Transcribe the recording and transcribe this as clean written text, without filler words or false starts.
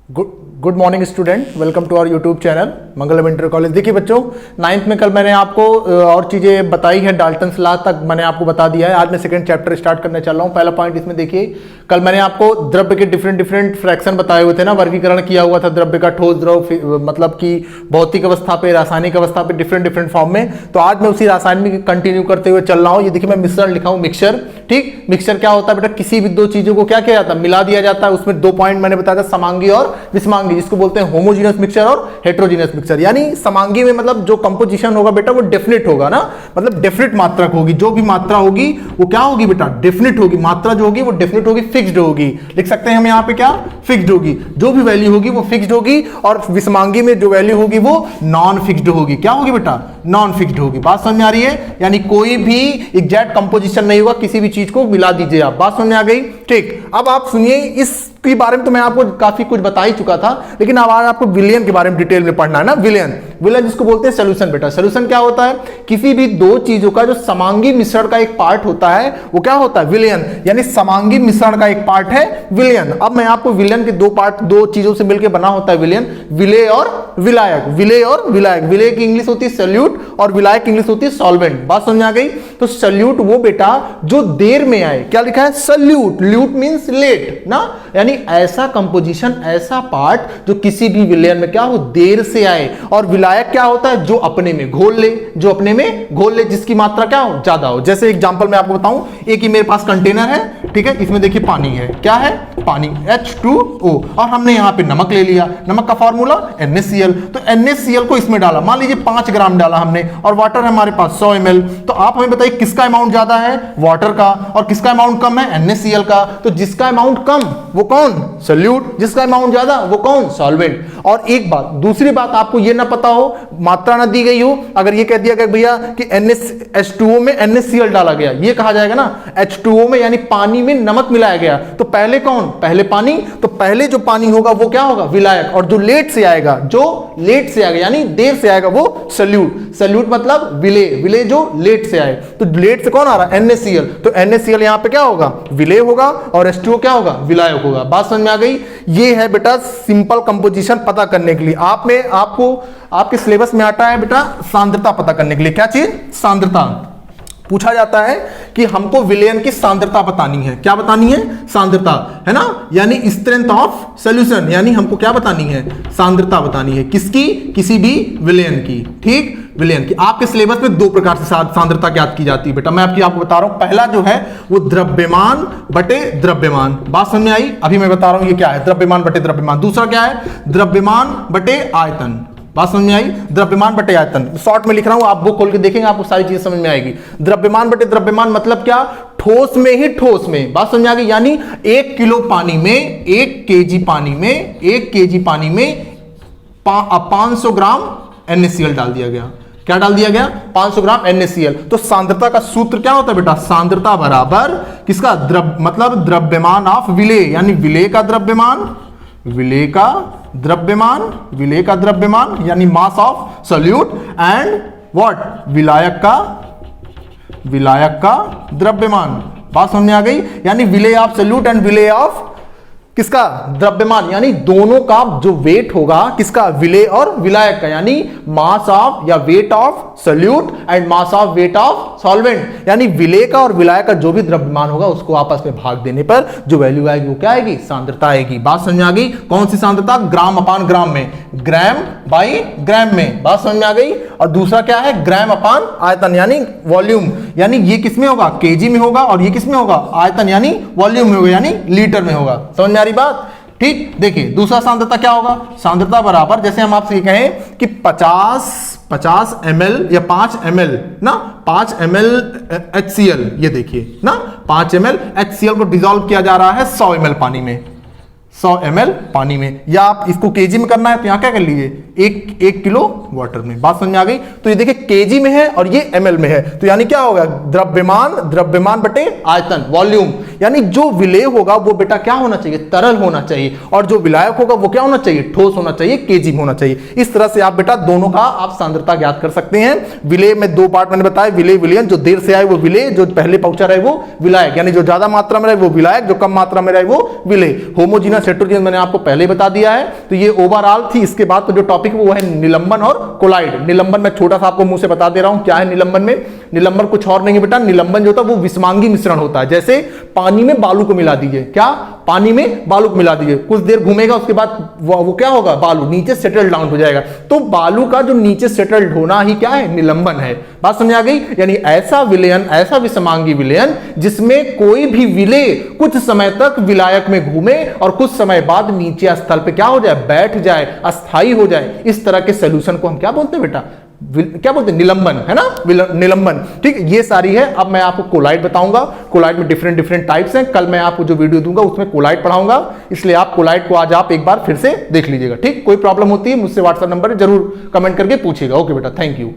Good morning student, welcome to our YouTube channel Mangalam inter college. देखिए बच्चों, 9th में कल मैंने आपको और चीज़ें बताई है, डाल्टन्स लॉ तक मैंने आपको बता दिया है। आज मैं सेकंड चैप्टर स्टार्ट करने चल रहा हूँ। पहला पॉइंट इसमें देखिए, कल मैंने आपको द्रव्य के डिफरेंट फ्रैक्शन बताए हुए थे ना, वर्गीकरण किया हुआ था द्रव्य का, ठोस द्रव मतलब कि भौतिक अवस्था पे, रासायनिक अवस्था पे, डिफरेंट फॉर्म में। तो आज मैं उसी रासायनिक कंटिन्यू करते हुए चल रहा हूँ। ये देखिए मैं मिश्रण लिखा हूँ, मिक्सचर। ठीक, मिक्सचर क्या होता है बेटा? किसी भी दो चीजों को क्या किया जाता है? मिला दिया जाता है। उसमें दो पॉइंट मैंने बताया था, समांगी और विषमांगी, जिसको बोलते हैं होमोजीनियस मिक्सचर और हेटेरोजीनियस मिक्सचर। यानी समांगी में मतलब जो कंपोजिशन होगा बेटा वो डेफिनेट होगा ना, मतलब डेफिनेट मात्रक होगी। जो भी मात्रा होगी वो क्या होगी बेटा? डेफिनेट होगी। मात्रा जो होगी वो डेफिनेट होगी, फिक्स्ड होगी। लिख सकते हैं हम यहाँ पे क्या? फिक्स्ड होगी। जो भी वैल्यू होगी वो फिक्स्ड होगी, और विषमांगी में जो वैल्यू होगी वो नॉन फिक्स्ड होगी। क्या होगी बेटा? नॉन फिक्स्ड होगी। बात समझ में आ रही है? यानी कोई भी एग्जैक्ट कंपोजिशन नहीं होगा, किसी भी चीज को मिला दीजिए आप। बात समझ में आ गई? ठीक, अब आप सुनिए, इसके बारे में तो मैं आपको काफी कुछ बता ही चुका था, लेकिन अब आज आपको विलयन के बारे में डिटेल में पढ़ना है ना। विलयन जिसको बोलते हैं सॉल्यूशन बेटा। सॉल्यूशन क्या होता है? किसी भी दो चीजों का जो समांगी मिश्रण का एक पार्ट होता है वो क्या होता है? विलयन। यानी समांगी मिश्रण का एक पार्ट है विलयन। अब मैं आपको विलयन के दो पार्ट, दो चीजों से मिलकर बना होता है विलयन, विलेय और विलायक। विलेय और विलायक, विलेय की इंग्लिश होती है सॉल्यूट और विलायक की इंग्लिश होती है सॉल्वेंट। बात समझ आ गई? तो सॉल्यूट वो बेटा जो देर में आए। क्या लिखा है? सॉल्यूट। ल्यूट मींस लेट ना, यानी ऐसा कंपोजिशन, ऐसा पार्ट जो किसी भी विलयन में क्या हो? देर से आए। और विलायक क्या होता है? जो अपने में घोल ले, जो अपने में घोल ले, जिसकी मात्रा क्या हो? ज्यादा हो। जैसे एग्जांपल मैं आपको बताऊं, एक ही मेरे पास कंटेनर है, ठीक है, इसमें देखिए पानी है। क्या है? पानी, H2O, और हमने यहां पे नमक ले लिया। नमक का फॉर्मूला NaCl। तो NaCl को इसमें डाला, मान लीजिए 5 ग्राम डाला हमने, और वाटर है हमारे पास 100 ml। तो आप हमें बताइए किसका अमाउंट ज्यादा है? वाटर का। और किसका अमाउंट कम है? NaCl का। तो जिसका अमाउंट कम वो कौन? सॉल्यूट। जिसका अमाउंट ज्यादा वो कौन? सॉल्वेंट। और एक बात, दूसरी बात, आपको ये ना पता हो, मात्रा ना दी गई हो, अगर ये कह दिया गया भैया कि H2O में NaCl डाला गया, ये कहा जाएगा ना H2O में, यानी पानी में नमक मिलाया गया। तो पहले कौन? पहले पानी। तो पहले जो पानी होगा वो क्या होगा? विलायक। और जो लेट से आएगा, जो लेट से आएगा यानी देर से आएगा, वो सॉल्यूट। सॉल्यूट मतलब विलेय। विलेय जो लेट से आए। तो लेट से कौन आ रहा है? NaCl। तो NaCl यहां पे क्या होगा? विलेय होगा, और H2O क्या होगा? विलायक होगा। बात समझ में आ गई? ये है बेटा सिंपल कंपोजिशन पता करने के लिए। आपको आपके सिलेबस में आता है बेटा सांद्रता पता करने के लिए। क्या चीज? सांद्रता। पूछा जाता है कि हमको विलयन की सांद्रता बतानी है। क्या बतानी है? सांद्रता, है ना, यानी स्ट्रेंथ ऑफ सॉल्यूशन। यानी हमको क्या बतानी है? सांद्रता बतानी है। किसकी? किसी भी विलयन की। ठीक, विलयन की। आपके सिलेबस में दो प्रकार से सांद्रता ज्ञात की जाती है बेटा, मैं आपको बता रहा हूं। पहला जो है वो द्रव्यमान बटे द्रव्यमान। बात समझ में आई? अभी मैं बता रहा हूं ये क्या है, द्रव्यमान बटे द्रव्यमान। दूसरा क्या है? द्रव्यमान बटे आयतन। बात समझ में आई? द्रव्यमान बटे आयतन। शॉर्ट में लिख रहा हूं, आप बुक खोल के देखेंगे, आपको सारी चीजें समझ में आएगी। द्रव्यमान बटे द्रव्यमान मतलब क्या? ठोस में ही ठोस में। बात समझ आ गई? यानी 1 किलो पानी में, 1 केजी पानी में, 1 केजी पानी में 500 ग्राम NaCl डाल दिया गया। क्या डाल दिया गया? 500 ग्राम NaCl। तो सांद्रता का सूत्र क्या होता है बेटा? सांद्रता बराबर किसका? मतलब द्रव्यमान ऑफ विलेय, यानी विलेय का द्रव्यमान, विलेय का द्रव्यमान, विलेय का द्रव्यमान यानी mass of solute, and what? विलायक का द्रव्यमान। बात समझ में आ गई? यानी विलेय ऑफ सॉल्यूट एंड विलेय ऑफ किसका? द्रव्यमान। यानी दोनों का जो वेट होगा किसका? विलेय और विलायक का, यानी मास ऑफ या weight of solute and mass of weight of solvent. यानी विलेय का और विलायक का जो भी द्रव्यमान होगा उसको आपस में भाग देने पर जो वैल्यू आएगी वो क्या आएगी? सांद्रता आएगी। बात समझ में आ गई? कौन सी सांद्रता? ग्राम अपान ग्राम में, ग्राम बाई ग्राम में। बात समझ में आ गई? और दूसरा क्या है? ग्राम अपान आयतन, यानी वॉल्यूम। यानी ये किसमें होगा? केजी में होगा, और ये किसमें होगा? आयतन यानी वॉल्यूम में होगा, यानी लीटर में होगा। समझ में आ रही बात? ठीक, देखिए दूसरा सांद्रता क्या होगा? सांद्रता बराबर, जैसे हम आपसे कहें कि 50 ml या 5 ml ना, 5 ml HCl, ये देखिए ना, 5 ml HCl को डिसॉल्व किया जा रहा है 100 ml पानी में, 100 ml पानी में। या आप इसको केजी में करना है तो यहां क्या कर लीजिए? 1 किलो वाटर में। बात समझ में आ गई? तो ये देखिए केजी में है और ये ml में है, तो यानी क्या होगा? द्रव्यमान बटे आयतन, वॉल्यूम। यानी जो विलेय होगा वो बेटा क्या होना चाहिए, तरल होना चाहिए, और जो विलायक होगा वो क्या होना चाहिए, ठोस होना चाहिए, केजी होना चाहिए। इस तरह से आप बेटा दोनों का आप सांद्रता ज्ञात कर सकते हैं। विलेय में दो पार्ट मैंने बताया, विलेय विलयन, जो देर से आए वो विलेय, जो पहले पहुंचा रहे वो विलायक, यानी जो ज्यादा मात्रा में रहे वो विलायक, जो कम मात्रा में रहे वो विलेय। होमोजीनस हेटेरोजीनस मैंने आपको पहले ही बता दिया है। तो ये ओवरऑल थी। इसके बाद तो जो टॉपिक वो है निलंबन और कोलाइड। निलंबन में छोटा सा आपको मुंह से बता दे रहा हूं क्या है निलंबन में। निलंबन कुछ और नहीं है बेटा, निलंबन जो होता है वो विस्मांगी मिश्रण होता है। जैसे पानी में बालू को मिला दीजिए, क्या, पानी में बालू को मिला दीजिए, कुछ देर घूमेगा उसके बाद वो क्या होगा, बालू नीचे सेटल डाउन हो जाएगा। तो बालू का जो नीचे सेटल्ड होना ही क्या है, निलंबन है। बात समझ आ गई। यानी ऐसा विलयन, ऐसा विषमांगी विलयन जिसमें कोई भी विलेय कुछ समय तक विलायक में घूमे और कुछ समय बाद नीचे स्थल पे क्या हो जाए, बैठ जाए, अस्थाई हो जाए। इस तरह के सोल्यूशन को हम क्या बोलते हैं बेटा, क्या बोलते हैं, निलंबन, है ना, निलंबन। ठीक, ये सारी है। अब मैं आपको कोलाइड बताऊंगा। कोलाइड में डिफरेंट डिफरेंट टाइप्स हैं। कल मैं आपको जो वीडियो दूंगा उसमें कोलाइड पढ़ाऊंगा, इसलिए आप कोलाइड को आज आप एक बार फिर से देख लीजिएगा। ठीक, कोई प्रॉब्लम होती है मुझसे व्हाट्सएप नंबर जरूर कमेंट करके पूछिएगा। ओके बेटा, थैंक यू।